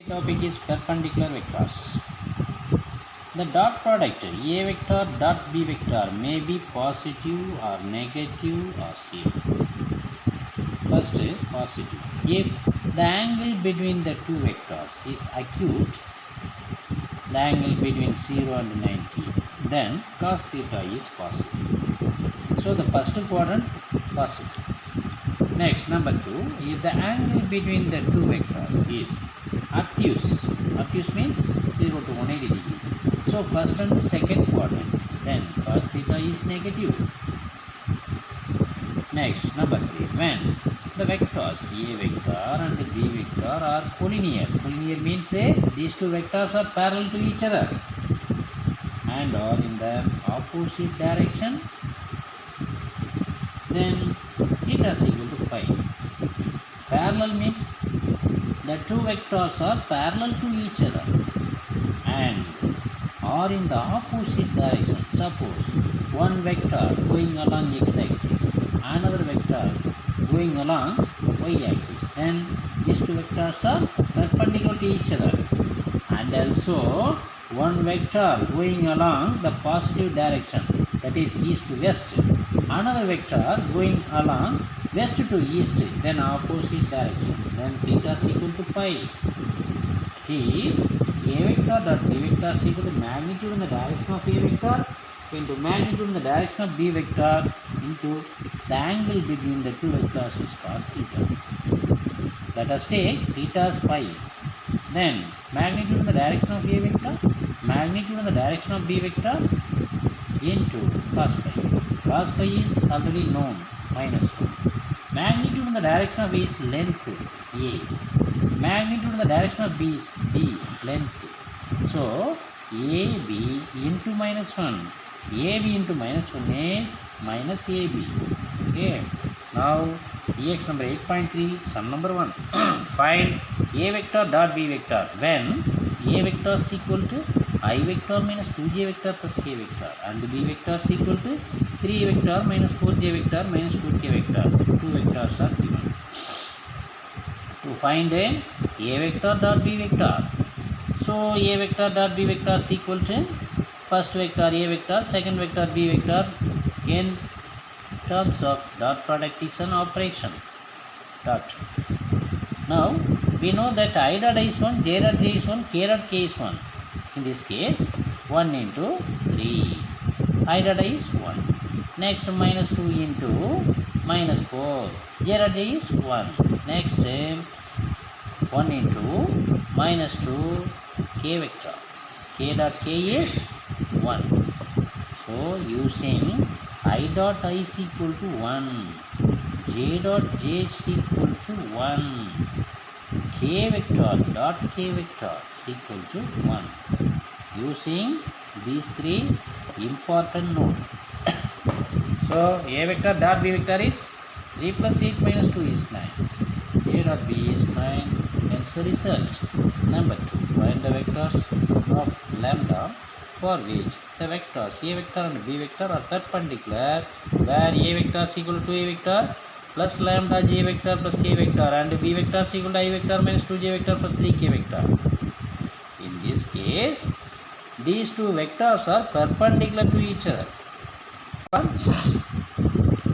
Topic is perpendicular vectors. The dot product A vector dot B vector may be positive or negative or zero. First, positive. If the angle between the two vectors is acute, the angle between 0 and 90, then cos theta is positive. So the first quadrant positive. Next, number 2, if the angle between the two vectors is obtuse means 0 to 180 degree. So first and the second quadrant, then cos theta is negative. Next, number 3, when the vectors A vector and B vector are collinear. Collinear means these two vectors are parallel to each other and are in the opposite direction, then theta is equal to pi. Parallel means the two vectors are parallel to each other and are in the opposite direction. Suppose one vector going along x-axis, another vector going along y-axis, then these two vectors are perpendicular to each other, and also one vector going along the positive direction, that is east to west, another vector going along west to east, then opposite direction, then theta is equal to pi. It is A vector dot B vector is equal to magnitude in the direction of A vector into magnitude in the direction of B vector into the angle between the two vectors is cos theta. Let us take theta as pi. Then magnitude in the direction of A vector, magnitude in the direction of B vector into cos pi. Cos pi is already known, minus 1. Magnitude in the direction of A is length A. Magnitude in the direction of B is B, length. So AB into minus 1. AB into minus 1 is minus AB. Okay. Now EX number 8.3, sum number 1. Find A vector dot B vector when A vector is equal to I vector minus 2j vector plus k vector and B vector is equal to 3 vector minus 4j vector minus 2k vector. Two vectors are given. To find a vector dot B vector. So A vector dot B vector is equal to first vector A vector, second vector B vector. In terms of dot product is an operation. Dot. Now we know that I dot I is 1, j dot j is 1, k dot k is 1. In this case 1 into 3. I dot I is 1. Next minus 2 into minus 4. J dot j is 1. Next 1 into minus 2 k vector. K dot k is 1. So using I dot I is equal to 1. J dot j is equal to 1. K vector dot k vector is equal to 1. Using these three important nodes. So A vector dot B vector is 3 plus 8 minus 2 is 9. A dot B is 9. Hence the result. Number 2. Find the vectors of lambda for which the vectors A vector and B vector are perpendicular, where A vector is equal to A vector plus lambda j vector plus k vector and B vector is equal to I vector minus 2j vector plus 3k vector. In this case, these two vectors are perpendicular to each other.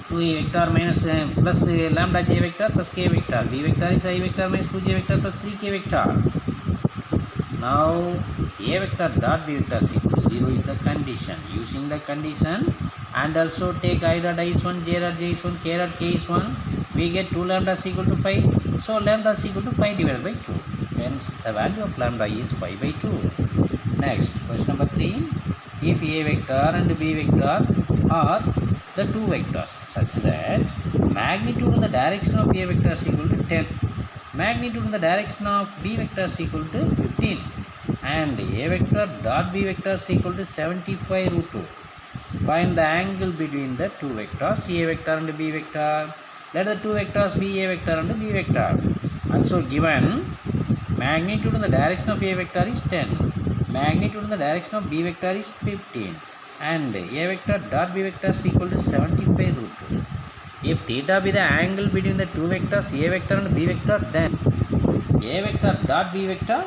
2a vector minus plus lambda j vector plus k vector. B vector is I vector minus 2j vector plus 3k vector. Now A vector dot B vector is equal to 0 is the condition. Using the condition and also take I dot I is 1, j dot j is 1, k dot k is 1, we get 2 lambda is equal to 5. So lambda is equal to 5 divided by 2. Hence the value of lambda is 5 by 2. Next, question number 3. If A vector and B vector are the two vectors such that magnitude in the direction of A vector is equal to 10, magnitude in the direction of B vector is equal to 15, and A vector dot B vector is equal to 75 root 2. Find the angle between the two vectors A vector and B vector. Let the two vectors be A vector and B vector. Also given magnitude in the direction of A vector is 10, magnitude in the direction of B vector is 15, and A vector dot B vector is equal to 75 root 2. If theta be the angle between the two vectors A vector and B vector, then A vector dot B vector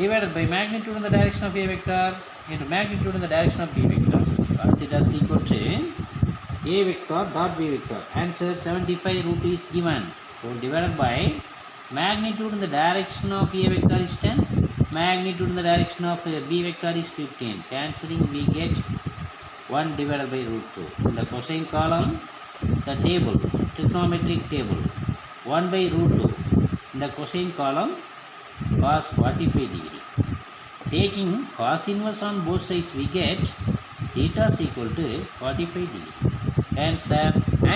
divided by magnitude in the direction of A vector into magnitude in the direction of B vector. Cos theta is equal to A vector dot B vector. Answer 75 root is given. So divided by magnitude in the direction of A vector is 10, magnitude in the direction of B vector is 15. Cancelling, we get 1 divided by root 2. In the cosine column, the table, trigonometric table, 1 by root 2. In the cosine column, cos 45 degree. Taking cos inverse on both sides, we get theta is equal to 45 degree. Hence the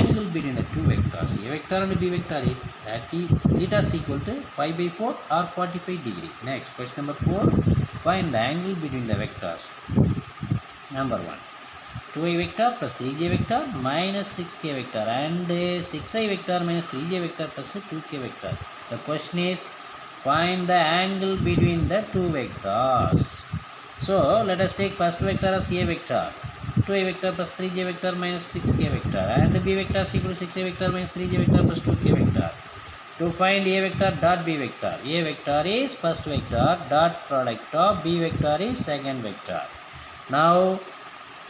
angle between the two vectors, A vector and B vector, is that theta is equal to 5 by 4 or 45 degree. Next, question number 4. Find the angle between the vectors. Number 1. 2i vector plus 3j vector minus 6k vector and 6i vector minus 3j vector plus 2k vector. The question is, find the angle between the two vectors. So let us take first vector as A vector. 2i vector plus 3j vector minus 6k vector and B vector is equal to 6i vector minus 3j vector plus 2k vector. To find A vector dot B vector, A vector is first vector dot product of B vector is second vector. Now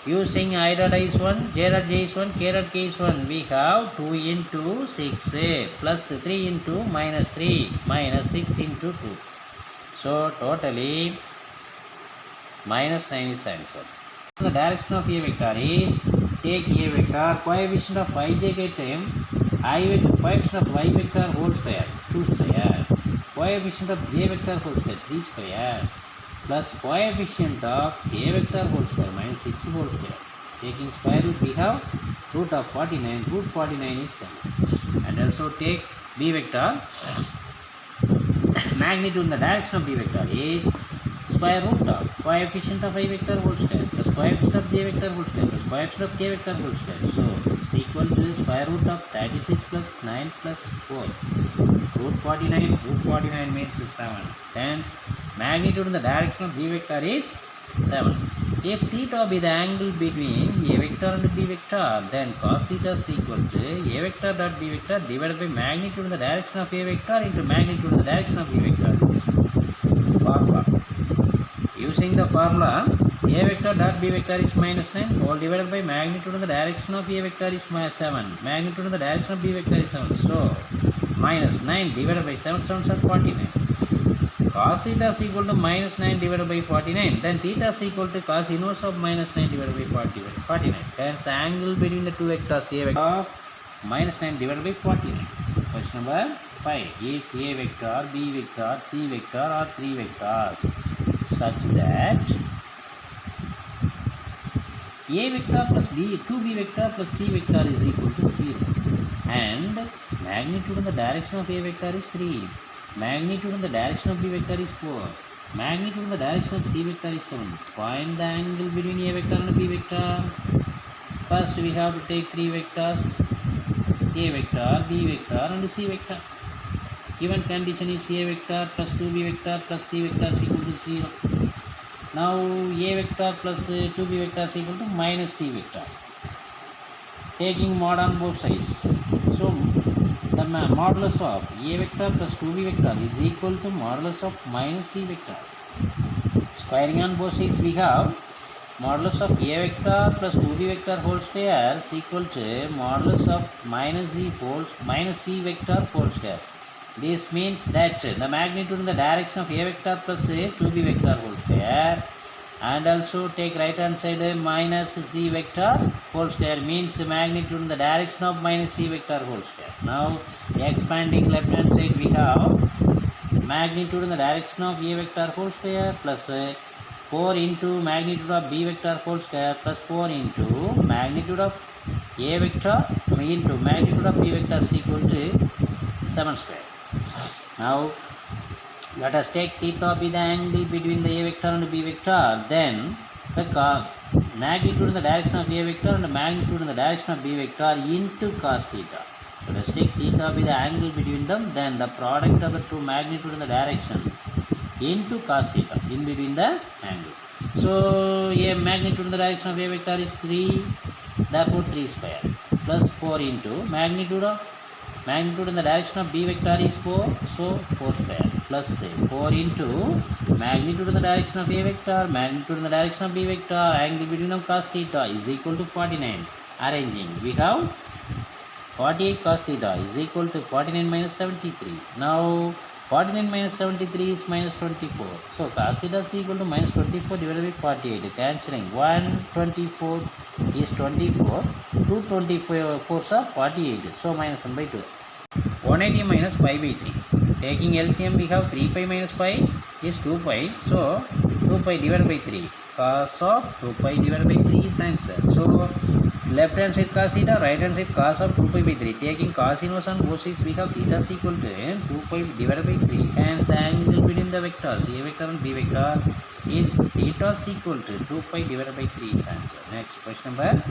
using I dot I is 1, J dot J is 1, K dot K is 1, we have 2 into 6 plus 3 into minus 3 minus 6 into 2. So totally minus 9 is answer. The direction of A vector is, take A vector, coefficient of ij get I vector, coefficient of y vector whole square 2 square, coefficient of j vector whole square 3 square, plus coefficient of k vector whole square minus 6 whole square. Taking square root, we have root of 49, root 49 is 7. And also take B vector, magnitude in the direction of B vector is square root of coefficient of I vector whole square plus coefficient of j vector whole square plus coefficient of k vector whole square. So it's equal to square root of 36 plus 9 plus 4. Root 49 means 7. Hence magnitude in the direction of B vector is 7. If theta be the angle between A vector and B vector, then cos theta is equal to A vector dot B vector divided by magnitude in the direction of A vector into magnitude in the direction of B vector. Formula. Using the formula, A vector dot B vector is minus 9 all divided by magnitude in the direction of A vector is 7. Magnitude in the direction of B vector is 7. So minus 9 divided by 7 sounds are 49. Cos theta is equal to minus 9 divided by 49. Then theta is equal to cos inverse of minus 9 divided by 49. Hence the angle between the two vectors A vector of minus 9 divided by 49. Question number 5. If A vector, B vector, C vector are three vectors such that A vector plus B, 2B vector plus C vector is equal to 0 and magnitude in the direction of A vector is 3, magnitude in the direction of B vector is 4, magnitude in the direction of C vector is 7. Find the angle between A vector and B vector. First we have to take three vectors, A vector, B vector and C vector. Given condition is A vector plus 2B vector plus C vector is equal to 0. Now A vector plus 2B vector is equal to minus C vector. Taking mod on both sides. So the modulus of A vector plus 2B vector is equal to modulus of minus C vector. Squaring on both sides, we have modulus of A vector plus 2B vector whole square is equal to modulus of minus C vector whole square. This means that the magnitude in the direction of A vector plus 2B vector whole square, and also take right hand side minus C vector whole square means the magnitude in the direction of minus C vector whole square. Now expanding left hand side, we have magnitude in the direction of A vector whole square plus 4 into magnitude of B vector whole square plus 4 into magnitude of A vector into magnitude of B vector is equal to 7 square. Now let us take theta be the angle between the A vector and B vector. Then the magnitude in the direction of A vector and the magnitude in the direction of B vector into cos theta. So let us take theta be the angle between them. Then the product of the two magnitude in the direction into cos theta in between the angle. So A magnitude in the direction of A vector is 3, therefore 3 square plus 4 into magnitude in the direction of B vector is 4, so 4 square plus 4 into magnitude in the direction of A vector, magnitude in the direction of B vector, angle between them cos theta is equal to 49. Arranging, we have 48 cos theta is equal to 49 minus 73. Now 49 minus 73 is minus 24. So cos theta is equal to minus 24 divided by 48. Cancelling 124 is 24. 2 24s are 48. So minus 1 by 2. 180 minus pi by 3. Taking LCM, we have 3 pi minus pi is 2 pi. So 2 pi divided by 3. Cos of 2 pi divided by 3 is answer. So left hand side cos theta, right hand side cos of 2 pi by 3. Taking cos inverse on both sides, we have theta is equal to 2 pi divided by 3. Hence the angle between the vectors A vector and B vector is theta is equal to 2 pi divided by 3 is answer. Next question number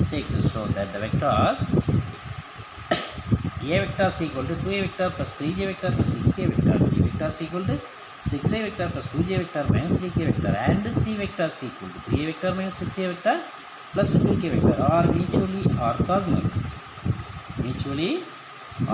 6. So that the vectors A vector is equal to 2A vector plus 3J vector plus 6K vector. B vector is equal to 6A vector plus 2J vector minus 3K vector, and C vector is equal to 3A vector minus 6A vector plus 2K vector are mutually orthogonal. Mutually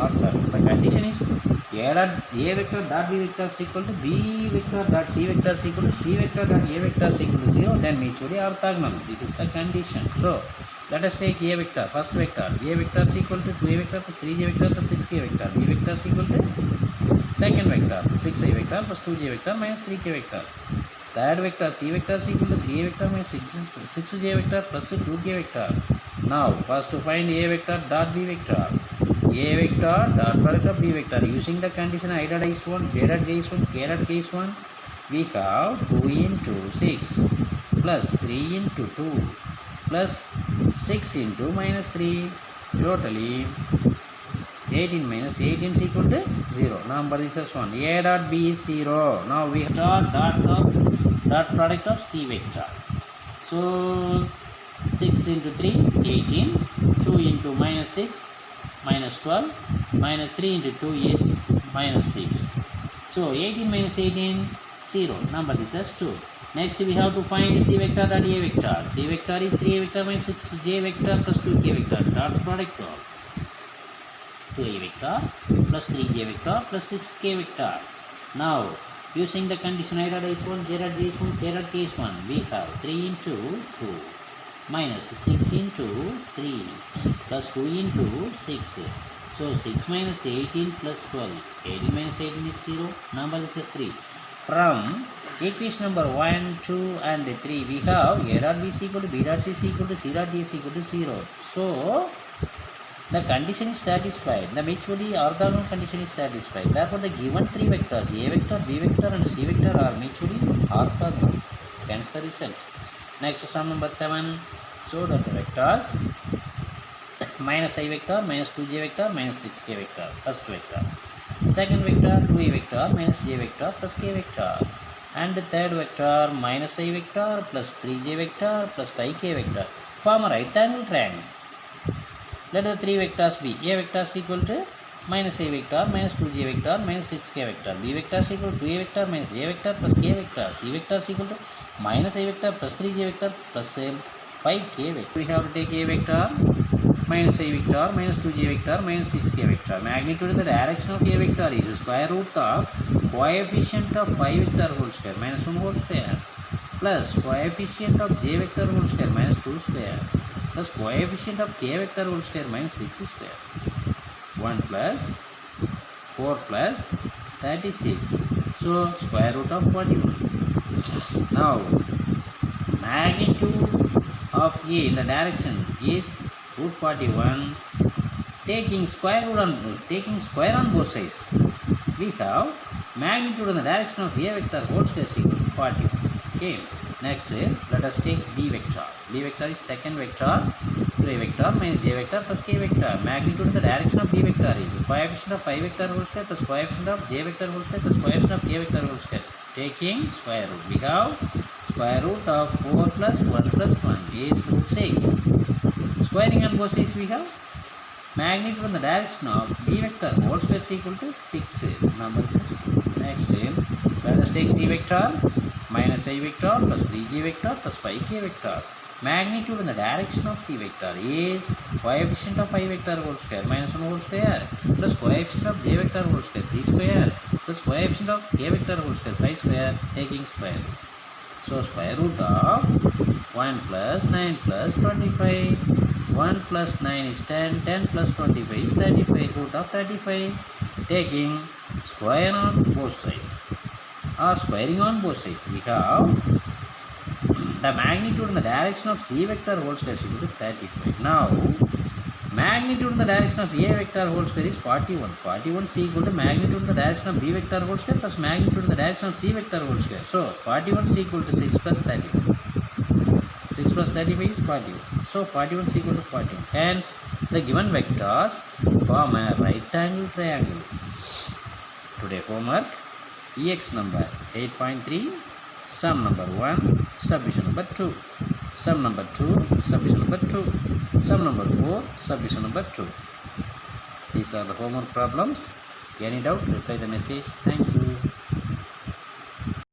orthogonal. The condition is A vector dot B vector is equal to B vector dot C vector is equal to C vector dot A vector is equal to 0, then mutually orthogonal. This is the condition. So let us take A vector, first vector. A vector is equal to 2A vector plus 3J vector plus 6K vector. B vector is equal to second vector, 6A vector plus 2J vector minus 3K vector. Third vector, C vector is equal to 3A vector minus 6J vector plus 2K vector. Now first to find A vector dot B vector. A vector dot product of B vector. Using the condition I dot I is 1, J dot J is 1, K dot K is 1, we have 2 into 6 plus 3 into 2 plus 6 into minus 3, totally 18 minus 18 is equal to 0. Number is as 1. A dot B is 0. Now we have dot product of C vector. So 6 into 3, 18, 2 into minus 6, minus 12, minus 3 into 2 is minus 6. So 18 minus 18, 0. Number is as 2. Next we have to find C vector dot A vector. C vector is 3A vector minus 6J vector plus 2K vector. Dot product of 2A vector plus 3J vector plus 6K vector. Now using the condition I dot I is 1, J dot J is 1, K dot K is 1, we have 3 into 2 minus 6 into 3 plus 2 into 6. So 6 minus 18 plus 12. 18 minus 18 is 0. Number is 3. From equation number 1, 2 and 3 we have A dot B is equal to B dot C is equal to C dot D is equal to 0. So the condition is satisfied. The mutually orthogonal condition is satisfied. Therefore the given three vectors A vector, B vector and C vector are mutually orthogonal. Hence the result. Next sum number 7. So that the vectors minus I vector minus 2J vector minus 6K vector. First vector. Second vector 2A vector minus J vector plus K vector. And the third vector minus I vector plus 3J vector plus 5K vector. Form a right angle triangle. Let the three vectors be. A vector is equal to minus A vector minus 2J vector minus 6K vector. B vector is equal to 2A vector minus J vector plus K vector. C vector is equal to minus A vector plus 3J vector plus 5K vector. We have to take A vector minus A vector minus 2J vector minus 6K vector. Magnitude in the direction of A vector is square root of coefficient of 5 vector whole square minus 1 whole square plus coefficient of J vector whole square minus 2 square plus coefficient of K vector whole square minus 6 square. 1 plus 4 plus 36. So square root of 41. Now magnitude of A in the direction is root 41. Taking square on both sides, we have magnitude in the direction of A vector whole square is equal to 41. Okay. Next, let us take B vector. B vector is second vector, 2A vector minus J vector plus K vector. Magnitude in the direction of B vector is coefficient of 5 vector whole square plus coefficient of J vector whole square plus coefficient of K vector whole square. Taking square root, we have square root of 4 plus 1 plus 1 is root 6. Squaring on both sides, we have magnitude in the direction of B vector whole square is equal to 6. Number 6. Next, let us take C vector minus I vector plus 3J vector plus 5K vector. Magnitude in the direction of C vector is coefficient of I vector whole square minus 1 whole square plus coefficient of J vector whole square 3 square plus coefficient of a vector whole square 5 square taking square root. So square root of 1 plus 9 plus 25. 1 plus 9 is 10. 10 plus 25 is 35. Root of 35 taking square on both sides or squaring on both sides. We have the magnitude in the direction of c vector whole square is equal to 35. Now magnitude in the direction of a vector whole square is 41. 41 c equal to magnitude in the direction of b vector whole square plus magnitude in the direction of c vector whole square. So 41 c equal to 6 plus 31. 6 plus 35 is 41. So 41 is equal to 41. Hence, the given vectors form a right angle triangle. Today homework, EX number 8.3, sum number 1, subdivision number 2. Sum number 2, subdivision number 2. Sum number 4, subdivision number 2. These are the homework problems. Any doubt, reply the message. Thank you.